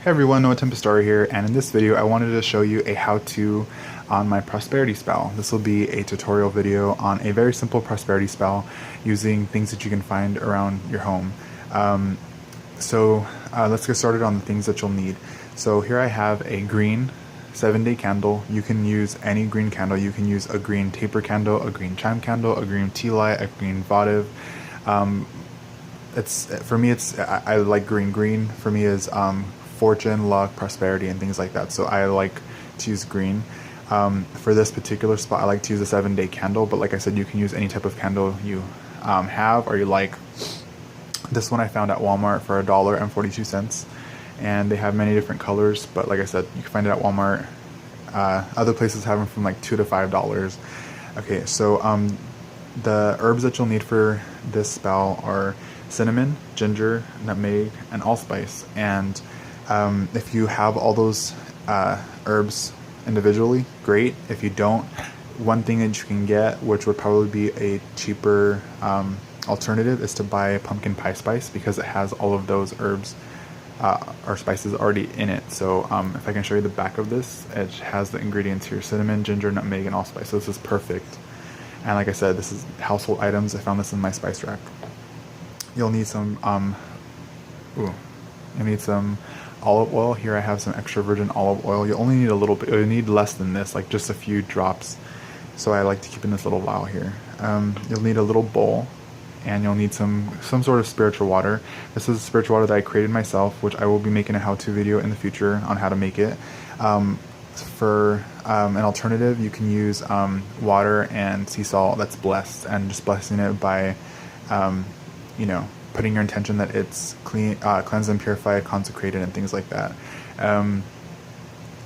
Hey everyone, noah.tempestarii here, and in this video I wanted to show you a how-to on my prosperity spell. This will be a tutorial video on a very simple prosperity spell using things that you can find around your home. Let's get started on the things that you'll need. So here I have a green 7-day candle. You can use any green candle. You can use a green taper candle, a green chime candle, a green tea light, a green votive. I like green. Green for me is fortune, luck, prosperity, and things like that. So I like to use green. For this particular spot, I like to use a 7-day candle, but like I said, you can use any type of candle you have or you like. This one I found at Walmart for $1.42, and they have many different colors, but like I said, you can find it at Walmart. Other places have them from like $2 to $5. Okay, so the herbs that you'll need for this spell are cinnamon, ginger, nutmeg, and allspice. And if you have all those herbs individually, great. If you don't, one thing that you can get, which would probably be a cheaper alternative, is to buy pumpkin pie spice, because it has all of those herbs or spices already in it. So if I can show you the back of this, it has the ingredients here: cinnamon, ginger, nutmeg, and allspice. So this is perfect. And like I said, this is household items. I found this in my spice rack. You'll need some olive oil. Here I have some extra virgin olive oil. You only need a little bit. You need less than this, like just a few drops. So I like to keep in this little vial here. You'll need a little bowl, and you'll need some sort of spiritual water. This is spiritual water that I created myself, which I will be making a how-to video in the future on how to make it. For an alternative, you can use water and sea salt that's blessed, and just blessing it by putting your intention that it's clean, cleansed and purified, consecrated, and things like that.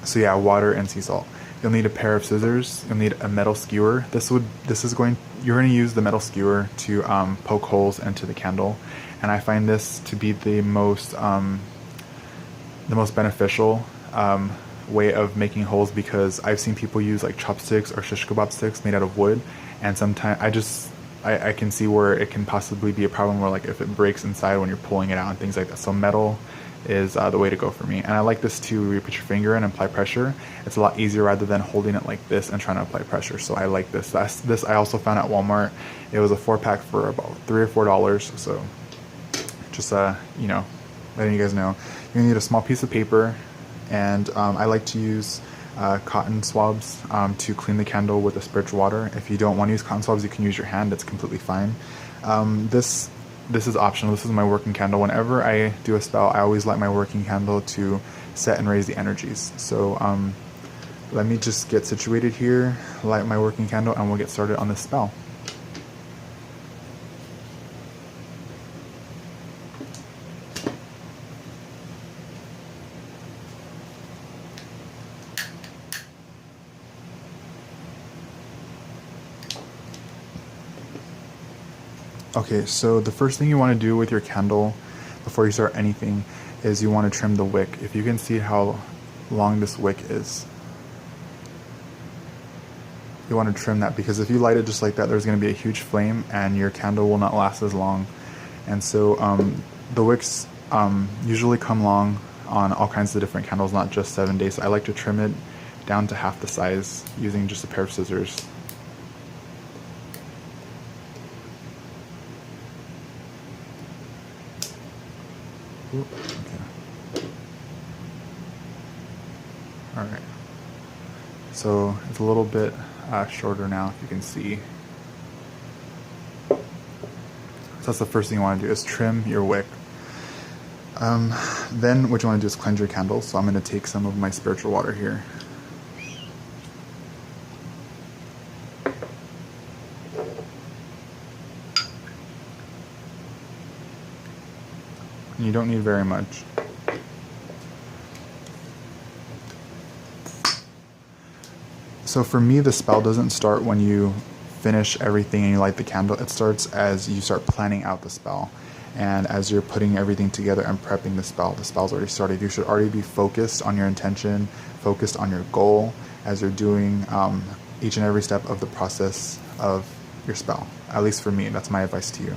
So yeah, water and sea salt. You'll need a pair of scissors. You'll need a metal skewer. You're going to use the metal skewer to poke holes into the candle, and I find this to be the most beneficial way of making holes, because I've seen people use like chopsticks or shish kebab sticks made out of wood, and sometimes I can see where it can possibly be a problem, where like if it breaks inside when you're pulling it out and things like that. So metal is the way to go for me. And I like this too, where you put your finger in and apply pressure. It's a lot easier rather than holding it like this and trying to apply pressure. So I like this. This I also found at Walmart. It was a 4-pack for about $3 or $4. So just letting you guys know. You need a small piece of paper, and I like to use cotton swabs to clean the candle with the spiritual water. If you don't want to use cotton swabs, you can use your hand. It's completely fine. This is optional. This is my working candle. Whenever I do a spell, I always light my working candle to set and raise the energies. So let me just get situated here, light my working candle, and we'll get started on this spell. Okay, so the first thing you want to do with your candle before you start anything is you want to trim the wick. If you can see how long this wick is, you want to trim that, because if you light it just like that, there's going to be a huge flame and your candle will not last as long. And so the wicks usually come long on all kinds of different candles, not just 7 days. So I like to trim it down to half the size using just a pair of scissors. Okay. Alright. So it's a little bit shorter now, if you can see. So that's the first thing you want to do, is trim your wick. Then what you want to do is cleanse your candle. So I'm going to take some of my spiritual water here. You don't need very much. So for me, the spell doesn't start when you finish everything and you light the candle. It starts as you start planning out the spell. And as you're putting everything together and prepping the spell's already started. You should already be focused on your intention, focused on your goal as you're doing each and every step of the process of your spell. At least for me, that's my advice to you.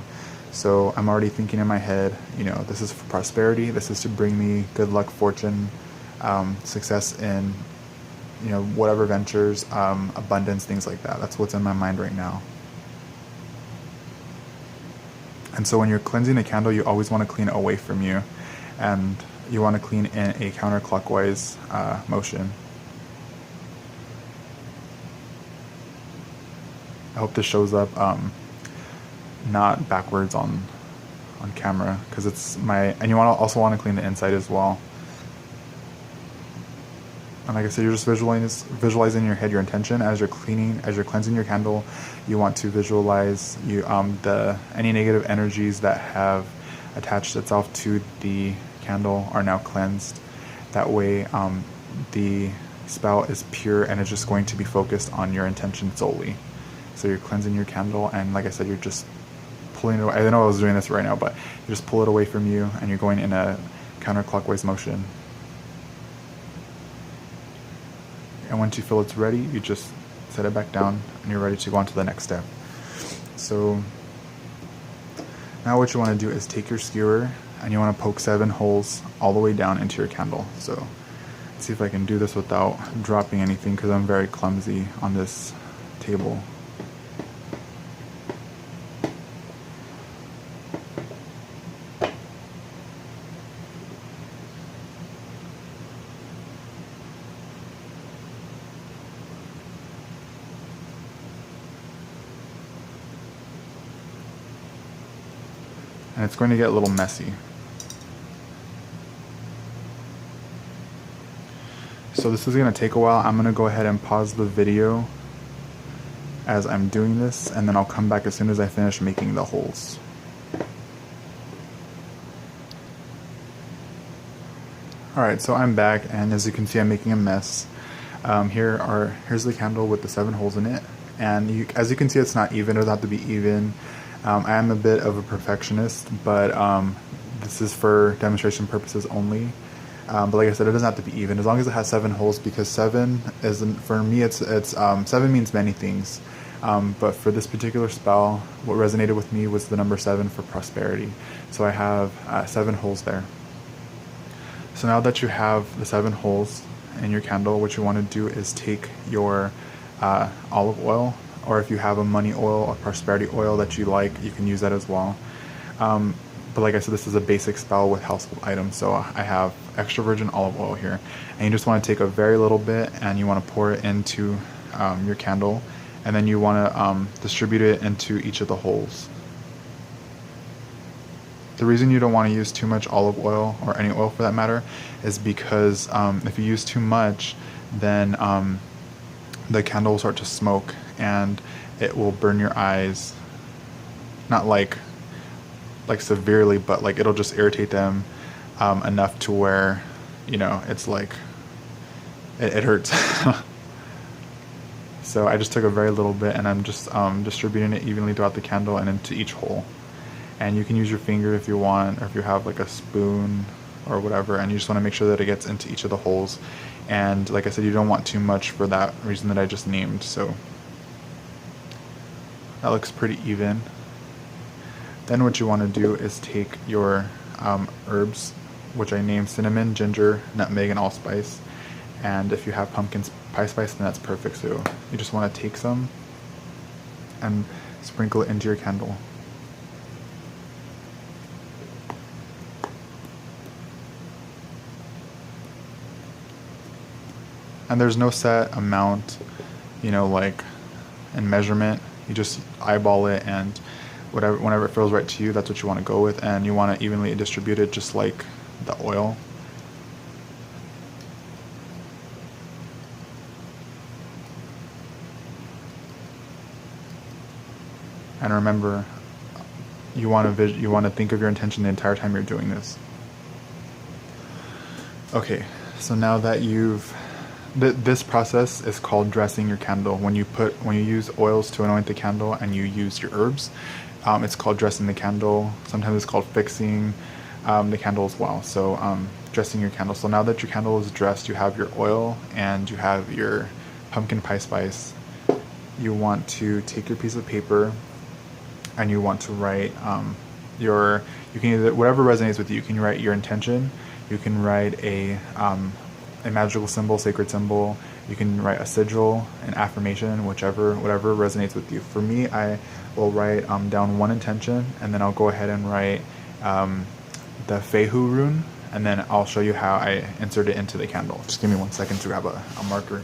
So I'm already thinking in my head, this is for prosperity. This is to bring me good luck, fortune, success in, whatever ventures, abundance, things like that. That's what's in my mind right now. And so when you're cleansing a candle, you always want to clean it away from you, and you want to clean in a counterclockwise motion. I hope this shows up not backwards on camera, because and you also want to clean the inside as well. And like I said, you're just visualizing in your head your intention as you're cleansing your candle. You want to visualize any negative energies that have attached itself to the candle are now cleansed. That way, the spell is pure and it's just going to be focused on your intention solely. So you're cleansing your candle, and like I said, you're just pulling it away. I know I was doing this right now, but you just pull it away from you, and you're going in a counterclockwise motion. And once you feel it's ready, you just set it back down, and you're ready to go on to the next step. So now what you want to do is take your skewer, and you want to poke 7 holes all the way down into your candle. So let's see if I can do this without dropping anything, because I'm very clumsy on this table. And it's going to get a little messy. So this is going to take a while. I'm going to go ahead and pause the video as I'm doing this, and then I'll come back as soon as I finish making the holes. Alright, so I'm back, and as you can see, I'm making a mess. Here's the candle with the 7 holes in it, and as you can see, it's not even. It doesn't have to be even. I am a bit of a perfectionist, but this is for demonstration purposes only. But like I said, it doesn't have to be even, as long as it has 7 holes, because 7 is, for me, it's 7 means many things. But for this particular spell, what resonated with me was the number 7 for prosperity. So I have 7 holes there. So now that you have the 7 holes in your candle, what you want to do is take your olive oil, or if you have a money oil or prosperity oil that you like, you can use that as well. But like I said, this is a basic spell with household items, so I have extra virgin olive oil here. And you just want to take a very little bit, and you want to pour it into your candle, and then you want to distribute it into each of the holes. The reason you don't want to use too much olive oil, or any oil for that matter, is because if you use too much, then the candle will start to smoke, and it will burn your eyes. Not like severely, but like it'll just irritate them enough to where, it's like it hurts. So I just took a very little bit, and I'm just distributing it evenly throughout the candle and into each hole. And you can use your finger if you want, or if you have like a spoon or whatever, and you just want to make sure that it gets into each of the holes. And like I said, you don't want too much for that reason that I just named. So that looks pretty even. Then what you want to do is take your herbs, which I named cinnamon, ginger, nutmeg, and allspice. And if you have pumpkin pie spice, then that's perfect. So you just want to take some and sprinkle it into your candle. And there's no set amount, like in measurement. You just eyeball it, and whenever it feels right to you, that's what you want to go with. And you want to evenly distribute it, just like the oil. And remember, you want to think of your intention the entire time you're doing this. Okay, so now that this process is called dressing your candle. When you use oils to anoint the candle and you use your herbs, it's called dressing the candle. Sometimes it's called fixing the candle as well. So dressing your candle. So now that your candle is dressed, you have your oil and you have your pumpkin pie spice. You want to take your piece of paper and you want to write you can either, whatever resonates with you, you can write your intention, you can write a magical symbol, sacred symbol, you can write a sigil, an affirmation, whatever resonates with you. For me, I will write down one intention, and then I'll go ahead and write the Fehu rune, and then I'll show you how I insert it into the candle. Just give me 1 second to grab a marker.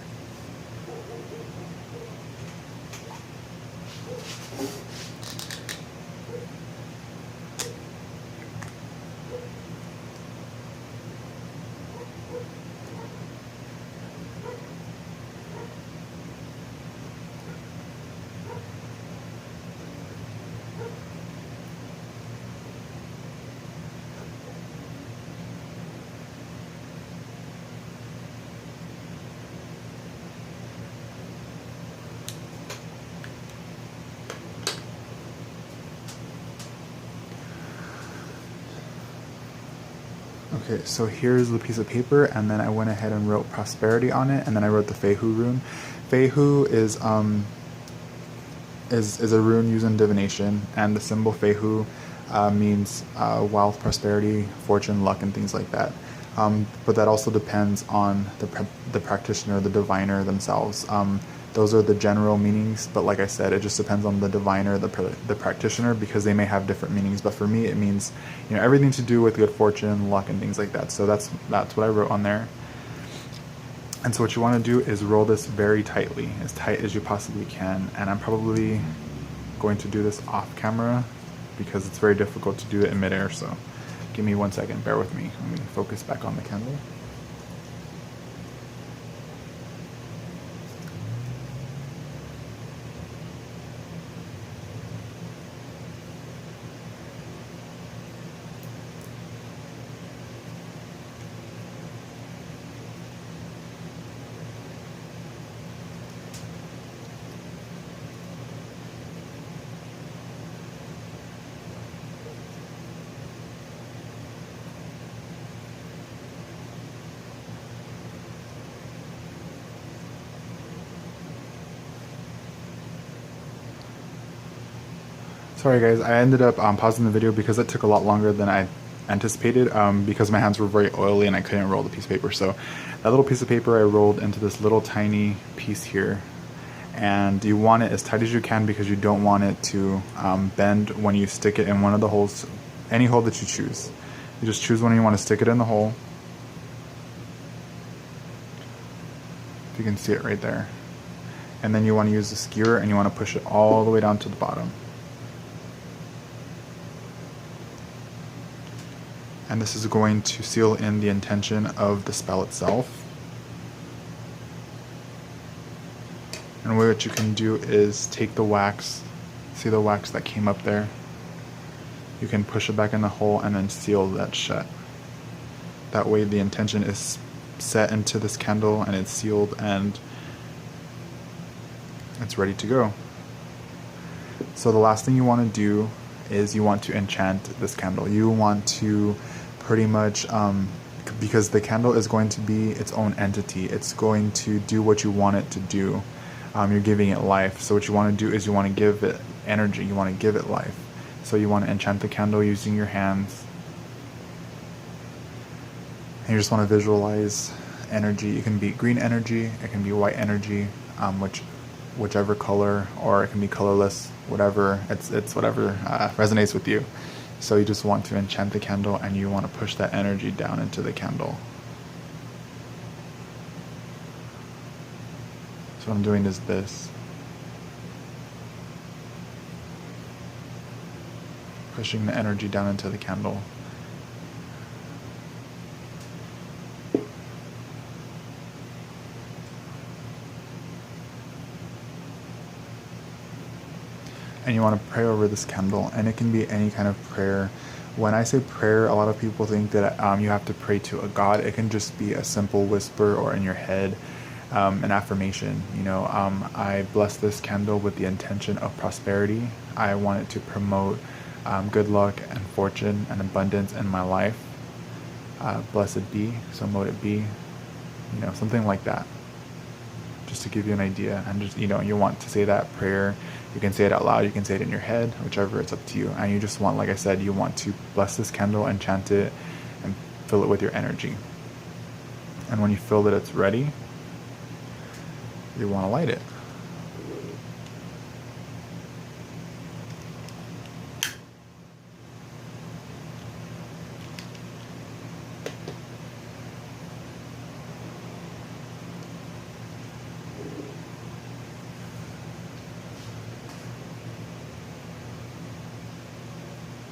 Okay, so here's the piece of paper, and then I went ahead and wrote prosperity on it, and then I wrote the Fehu rune. Fehu is a rune used in divination, and the symbol Fehu means wealth, prosperity, fortune, luck, and things like that. But that also depends on the practitioner, the diviner themselves. Those are the general meanings, but like I said, it just depends on the diviner, the practitioner, because they may have different meanings. But for me, it means, everything to do with good fortune, luck, and things like that. So that's what I wrote on there. And so what you want to do is roll this very tightly, as tight as you possibly can. And I'm probably going to do this off camera because it's very difficult to do it in midair. So give me 1 second, bear with me. Let me focus back on the candle. Sorry guys, I ended up pausing the video because it took a lot longer than I anticipated, because my hands were very oily and I couldn't roll the piece of paper. So that little piece of paper I rolled into this little tiny piece here, and you want it as tight as you can because you don't want it to bend when you stick it in one of the holes, any hole that you choose. You just choose one and you want to stick it in the hole. If you can see it right there. And then you want to use the skewer and you want to push it all the way down to the bottom. And this is going to seal in the intention of the spell itself. And what you can do is take the wax, see the wax that came up there? You can push it back in the hole and then seal that shut. That way the intention is set into this candle and it's sealed and it's ready to go. So the last thing you want to do is you want to enchant this candle. You want to pretty much, because the candle is going to be its own entity, it's going to do what you want it to do. You're giving it life. So what you want to do is you want to give it energy, you want to give it life. So you want to enchant the candle using your hands. And you just want to visualize energy. It can be green energy, it can be white energy, whichever color, or it can be colorless, whatever, it's whatever resonates with you. So you just want to enchant the candle and you want to push that energy down into the candle. So what I'm doing is this. Pushing the energy down into the candle. And you want to pray over this candle, and it can be any kind of prayer. When I say prayer, a lot of people think that you have to pray to a god. It can just be a simple whisper or in your head, an affirmation. I bless this candle with the intention of prosperity. I want it to promote good luck and fortune and abundance in my life. Blessed be, so mote it be. Something like that. Just to give you an idea, and just you want to say that prayer You can say it out loud, you can say it in your head, whichever, it's up to you. And you just want, like I said, you want to bless this candle, enchant it, and fill it with your energy. And when you feel that it's ready, you want to light it.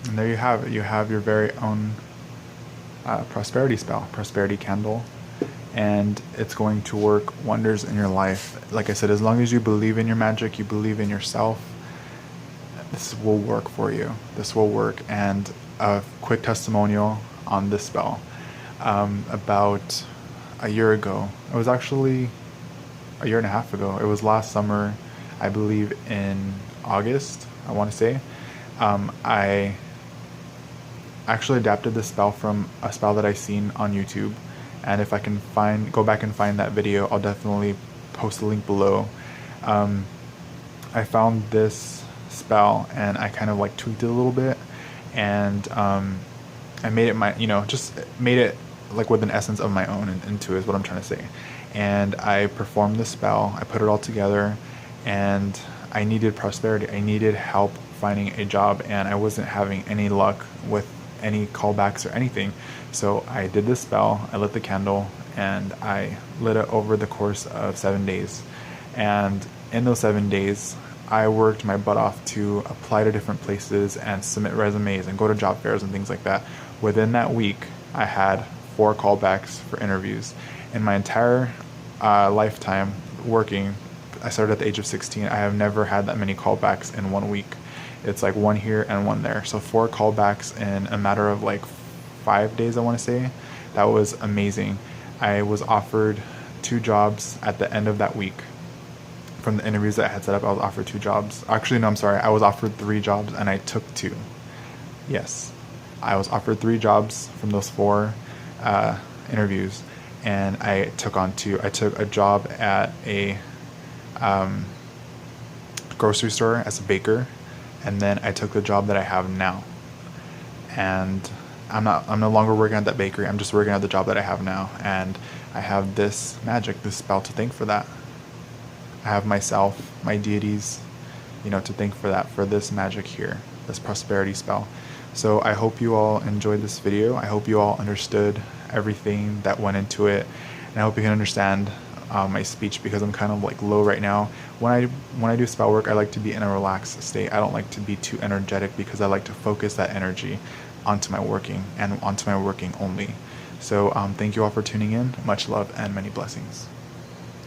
And there you have it. You have your very own prosperity spell, prosperity candle, and it's going to work wonders in your life. Like I said, as long as you believe in your magic, you believe in yourself, this will work for you. This will work. And a quick testimonial on this spell. About a year ago, it was actually a year and a half ago. It was last summer, I believe in August, I want to say. I actually adapted this spell from a spell that I seen on YouTube, and if I can go back and find that video, I'll definitely post the link below. I found this spell and I kind of like tweaked it a little bit, and I made it my, just made it like with an essence of my own into it, is what I'm trying to say. And I performed the spell, I put it all together, and I needed prosperity. I needed help finding a job, and I wasn't having any luck with any callbacks or anything. So I did this spell, I lit the candle, and I lit it over the course of 7 days. And in those 7 days, I worked my butt off to apply to different places and submit resumes and go to job fairs and things like that. Within that week, I had 4 callbacks for interviews. In my entire lifetime working, I started at the age of 16, I have never had that many callbacks in 1 week. It's like 1 here and 1 there. So 4 callbacks in a matter of like 5 days, I want to say. That was amazing. I was offered 2 jobs at the end of that week. From the interviews that I had set up, I was offered 2 jobs. Actually, no, I'm sorry. I was offered 3 jobs and I took 2. Yes. I was offered 3 jobs from those 4 interviews, and I took on 2. I took a job at a grocery store as a baker, and then I took the job that I have now. And I'm no longer working at that bakery. I'm just working at the job that I have now, and I have this magic, this spell to thank for that. I have myself, my deities, to thank for that, for this magic here, this prosperity spell. So I hope you all enjoyed this video. I hope you all understood everything that went into it, and I hope you can understand my speech, because I'm kind of like low right now. When I do spell work, I like to be in a relaxed state. I don't like to be too energetic, because I like to focus that energy onto my working and onto my working only. So thank you all for tuning in. Much love and many blessings.